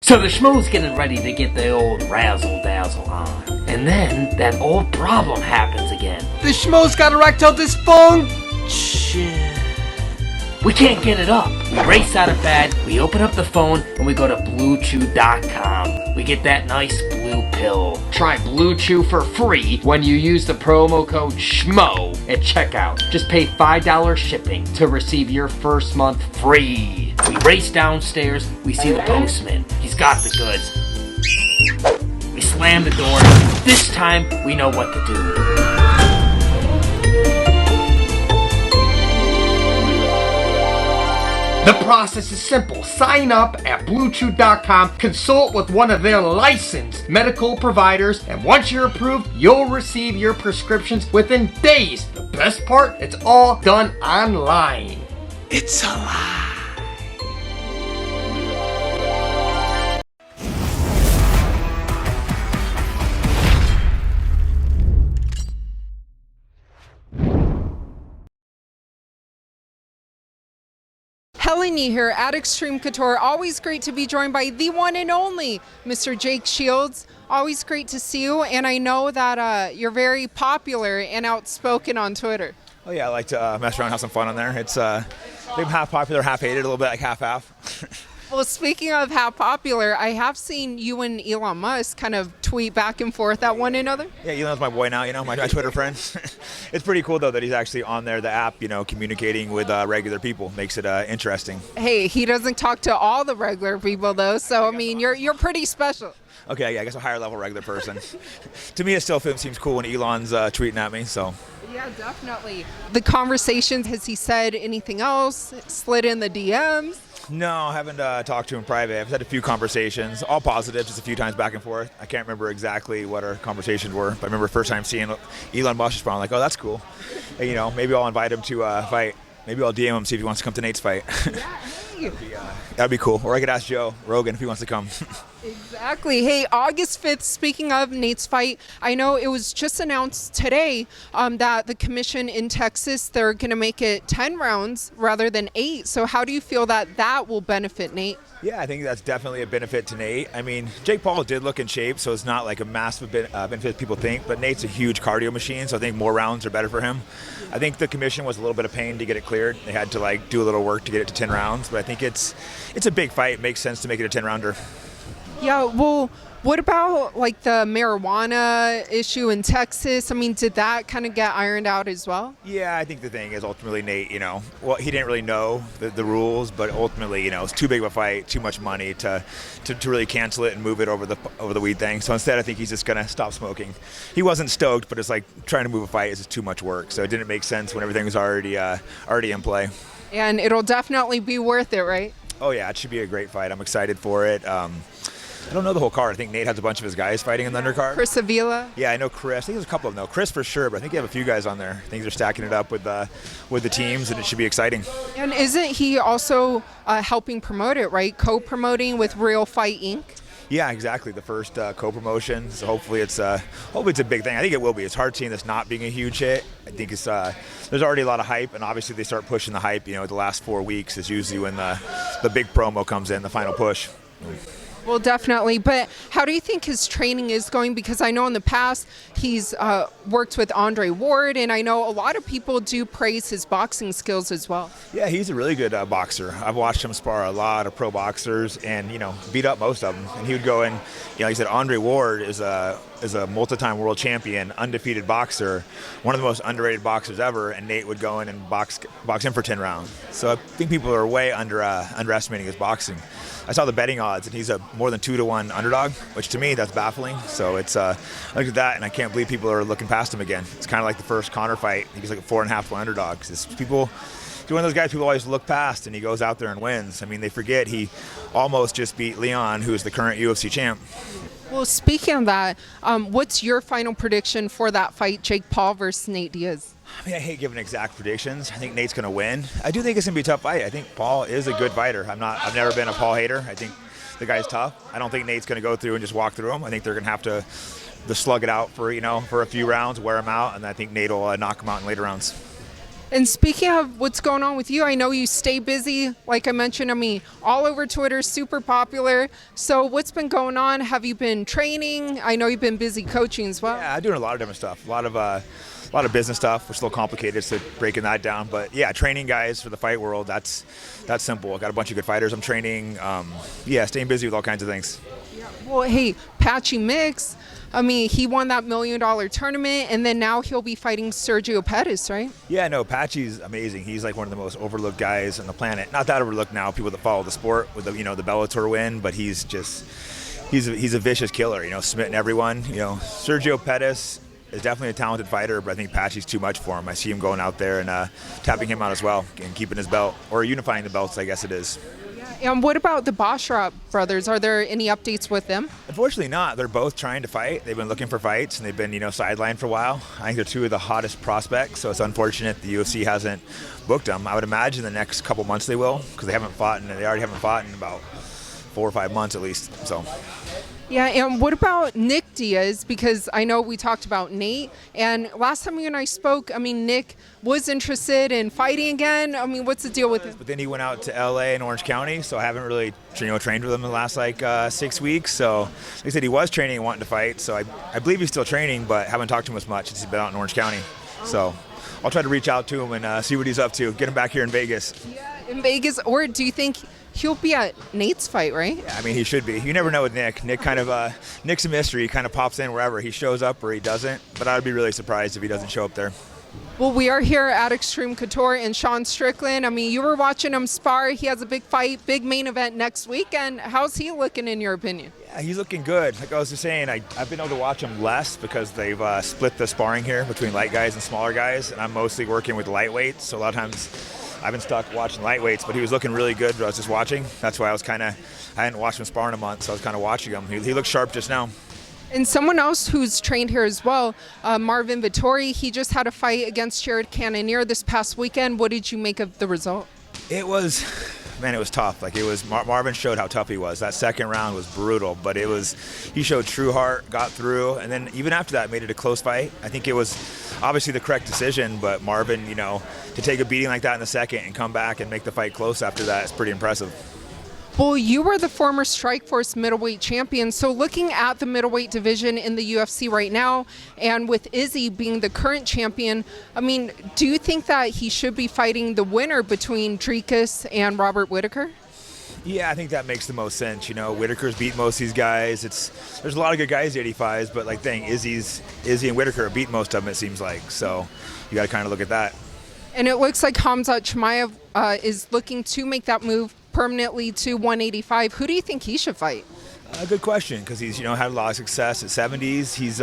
So the schmo's getting ready to get the old razzle-dazzle on. And then that old problem happens again. The schmo's got erectile dysfunction. We can't get it up. We race out of bed, we open up the phone, and we go to BlueChew.com. We get that nice blue pill. Try Blue Chew for free when you use the promo code SCHMO at checkout. Just pay $5 shipping to receive your first month free. We race downstairs, we see the postman. He's got the goods. We slam the door. This time, we know what to do. The process is simple. Sign up at BlueChew.com, consult with one of their licensed medical providers, and once you're approved, you'll receive your prescriptions within days. The best part, it's all done online. It's a lie. Helene here at Extreme Couture. Always great to be joined by the one and only Mr. Jake Shields. Always great to see you, and I know that you're very popular and outspoken on Twitter. Oh yeah, I like to mess around, have some fun on there. It's maybe half popular, half hated, a little bit like half-half. Well, speaking of how popular, I have seen you and Elon Musk kind of tweet back and forth at one another. Yeah, Elon's my boy now, my Twitter friend. It's pretty cool, though, that he's actually on there, the app, communicating with regular people. Makes it interesting. Hey, he doesn't talk to all the regular people, though, so, I mean, you're pretty special. Okay, yeah, I guess a higher-level regular person. To me, it still seems cool when Elon's tweeting at me, so... Yeah, definitely. The conversations, has he said anything else? Slid in the DMs? No, I haven't talked to him private. I've had a few conversations, all positive, just a few times back and forth. I can't remember exactly what our conversations were, but I remember the first time seeing Elon Musk, I'm like, oh, that's cool. And, maybe I'll invite him to fight. Maybe I'll DM him, see if he wants to come to Nate's fight. Yeah, That'd be cool. Or I could ask Joe Rogan if he wants to come. Exactly. Hey, August 5th, speaking of Nate's fight, I know it was just announced today that the commission in Texas, they're going to make it 10 rounds rather than 8. So how do you feel that will benefit Nate? Yeah, I think that's definitely a benefit to Nate. I mean, Jake Paul did look in shape, so it's not like a massive benefit people think, but Nate's a huge cardio machine, so I think more rounds are better for him. I think the commission was a little bit of pain to get it cleared. They had to do a little work to get it to 10 rounds, but I think it's a big fight. It makes sense to make it a 10-rounder. Yeah, well, what about the marijuana issue in Texas? I mean, did that kind of get ironed out as well? Yeah, I think the thing is ultimately Nate, he didn't really know the rules, but ultimately, it's too big of a fight, too much money to really cancel it and move it over the weed thing. So instead, I think he's just going to stop smoking. He wasn't stoked, but it's like trying to move a fight is just too much work. So it didn't make sense when everything was already in play. And it'll definitely be worth it, right? Oh, yeah, it should be a great fight. I'm excited for it. I don't know the whole card. I think Nate has a bunch of his guys fighting in the undercard. Chris Avila? Yeah, I know Chris. I think there's a couple of them, though. Chris for sure, but I think you have a few guys on there. Things are stacking it up with the teams, and it should be exciting. And isn't he also helping promote it, right? Co-promoting with Real Fight Inc.? Yeah, exactly. The first co-promotion. So hopefully it's a big thing. I think it will be. It's hard seeing this not being a huge hit. I think it's there's already a lot of hype, and obviously they start pushing the hype. The last 4 weeks is usually when the big promo comes in, the final push. Well, definitely. But how do you think his training is going? Because I know in the past he's worked with Andre Ward, and I know a lot of people do praise his boxing skills as well. Yeah, he's a really good boxer. I've watched him spar a lot of pro boxers and, beat up most of them. And he would go in, like you said, Andre Ward is a multi-time world champion, undefeated boxer, one of the most underrated boxers ever, and Nate would go in and box him for 10 rounds. So I think people are way underestimating his boxing. I saw the betting odds, and he's a more than 2-1 underdog, which to me, that's baffling. So it's I looked at that, and I can't believe people are looking past him again. It's kind of like the first Conor fight. He's like a 4.5 underdog. He's one of those guys people always look past, and he goes out there and wins. I mean, they forget he almost just beat Leon, who is the current UFC champ. Well, speaking of that, what's your final prediction for that fight, Jake Paul versus Nate Diaz? I mean, I hate giving exact predictions. I think Nate's going to win. I do think it's going to be a tough fight. I think Paul is a good fighter. I've never been a Paul hater. I think the guy's tough. I don't think Nate's going to go through and just walk through him. I think they're going to have to slug it out for a few rounds, wear him out, and I think Nate will knock him out in later rounds. And speaking of what's going on with you, I know you stay busy. Like I mentioned, I mean, all over Twitter, super popular. So what's been going on? Have you been training? I know you've been busy coaching as well. Yeah, I'm doing a lot of different stuff. A lot of business stuff. We're still complicated, so breaking that down. But yeah, training guys for the fight world. That's simple. I got a bunch of good fighters I'm training. Staying busy with all kinds of things. Well, hey, Patchy Mix, I mean, he won that $1 million tournament, and then now he'll be fighting Sergio Pettis, right? Yeah, no, Patchy's amazing. He's like one of the most overlooked guys on the planet. Not that overlooked now, people that follow the sport with the Bellator win, but he's a vicious killer. Smitten everyone. Sergio Pettis is definitely a talented fighter, but I think Patchy's too much for him. I see him going out there and tapping him out as well and keeping his belt, or unifying the belts, I guess it is. And what about the Basharat brothers? Are there any updates with them? Unfortunately not. They're both trying to fight. They've been looking for fights, and they've been, sidelined for a while. I think they're two of the hottest prospects, so it's unfortunate the UFC hasn't booked them. I would imagine the next couple months they will, because they already haven't fought in about 4 or 5 months at least. So. Yeah, and what about Nick Diaz? Because I know we talked about Nate, and last time you and I spoke, I mean, Nick was interested in fighting again. I mean, what's the deal with him? But then he went out to LA and Orange County, so I haven't really trained with him in the last 6 weeks. So they said he was training and wanting to fight, so I believe he's still training, but haven't talked to him as much since he's been out in Orange County. So I'll try to reach out to him and see what he's up to, get him back here in Vegas. Yeah, in Vegas, or do you think he'll be at Nate's fight, right? Yeah, I mean, he should be. You never know with Nick. Nick's a mystery. He kind of pops in wherever. He shows up or he doesn't, but I'd be really surprised if he doesn't show up there. Well, we are here at Extreme Couture and Sean Strickland. I mean, you were watching him spar. He has a big fight, big main event next weekend. How's he looking in your opinion? Yeah, he's looking good. Like I was just saying, I've been able to watch him less because they've split the sparring here between light guys and smaller guys, and I'm mostly working with lightweights, so a lot of times I've been stuck watching lightweights, but he was looking really good, but I was just watching. That's why I hadn't watched him spar in a month, so I was kind of watching him. He looked sharp just now. And someone else who's trained here as well, Marvin Vittori, he just had a fight against Jared Cannonier this past weekend. What did you make of the result? It was tough. Marvin showed how tough he was. That second round was brutal, but he showed true heart, got through, and then even after that made it a close fight. I think it was obviously the correct decision, but Marvin, to take a beating like that in the second and come back and make the fight close after that is pretty impressive. Well, you were the former Strikeforce middleweight champion, so looking at the middleweight division in the UFC right now, and with Izzy being the current champion, I mean, do you think that he should be fighting the winner between Dricus and Robert Whittaker? Yeah, I think that makes the most sense. Whittaker's beat most of these guys. There's a lot of good guys at 85s, but Izzy and Whittaker beat most of them, it seems like. So you got to kind of look at that. And it looks like Khamzat Chimaev is looking to make that move permanently to 185. Who do you think he should fight? Good question, because he's had a lot of success at 70s. He's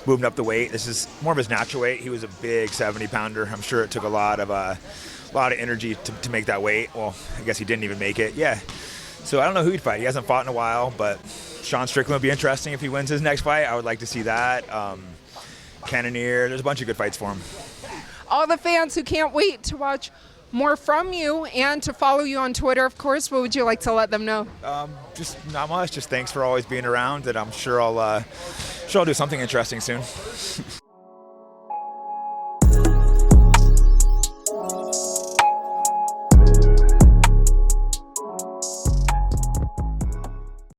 moving up the weight. This is more of his natural weight. He was a big 70-pounder. I'm sure it took a lot of energy to make that weight. Well, I guess he didn't even make it. Yeah. So I don't know who he'd fight. He hasn't fought in a while, but Sean Strickland would be interesting if he wins his next fight. I would like to see that. Cannonier. There's a bunch of good fights for him. All the fans who can't wait to watch more from you and to follow you on Twitter, of course, what would you like to let them know? Just not much. Just thanks for always being around, and I'm sure I'll do something interesting soon.